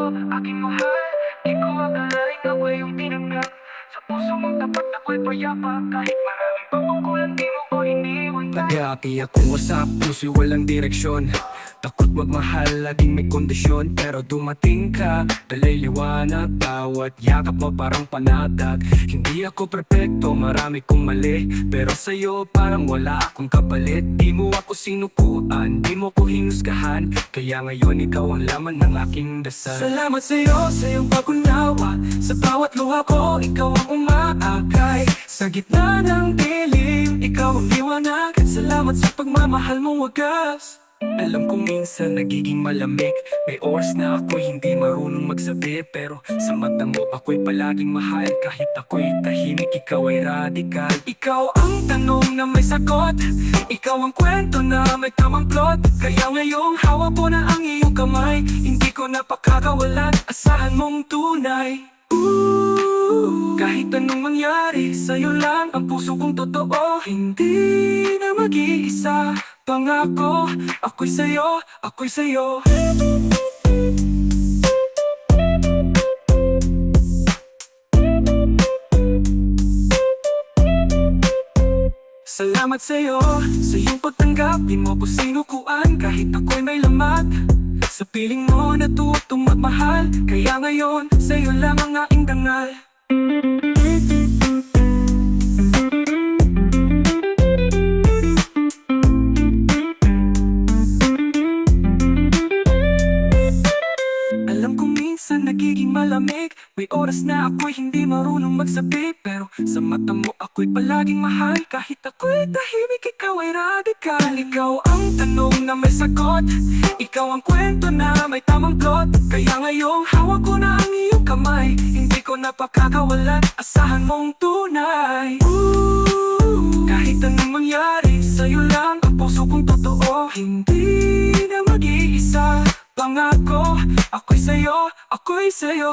aking mahal. Di ko akalain ako yung tinanggap. Sa puso mong tapat ako'y payapa. Kahit maraming pagkukulang di mo ko iniwan. Nag-aaki ako sa puso'y walang direksyon. Takot magmahal, laging may kondisyon. Pero dumating ka, dalay liwanag. Bawat yakap mo parang panatag. Hindi ako perfecto, marami kong mali. Pero sa'yo parang wala akong kapalit. Di mo ako sinukuan, di mo ko hinusgahan. Kaya ngayon ikaw ang laman ng aking dasal. Salamat sa'yo, sa iyong pag-unawa. Sa bawat luha ko, ikaw ang umaakay. Sa gitna ng dilim, ikaw ang liwanag. Salamat sa pagmamahal mong wagas. Alam kong minsan nagiging malamig. May oras na ako'y hindi marunong magsabi. Pero sa mata mo ako'y palaging mahal. Kahit ako'y tahimik, ikaw ay radikal. Ikaw ang tanong na may sagot. Ikaw ang kwento na may tamang plot. Kaya ngayong hawak ko na ang iyong kamay. Hindi ko na pakakawalan, asahan mong tunay. Kahit anong mangyari, sa'yo lang ang puso kong totoo. Hindi na mag-iisa. Pangako, ako'y sa'yo, ako'y sa'yo. Salamat sa'yo, sa iyong pagtanggap. Di mo ko sinukuan kahit ako'y may lamat. Sa piling mo natutong magmahal. Kaya ngayon, sa'yo lang ang aking dangal. Alam kong minsan nagiging malamig. May oras na ako'y hindi marunong magsabi. Pero sa mata mo ako'y palaging mahal. Kahit ako'y tahimik, ikaw ay radikal. Ikaw ang tanong na may sagot. Ikaw ang kwento na may tamang plot. Kaya ngayong hawak ko na ang iyong kamay. Hindi ko na pakakawalan, asahan mong tunay. Kahit anong mangyari, sa'yo lang ang puso kong totoo. Hindi na mag-iisa. Pangako, ako'y sa'yo, ako'y sa'yo.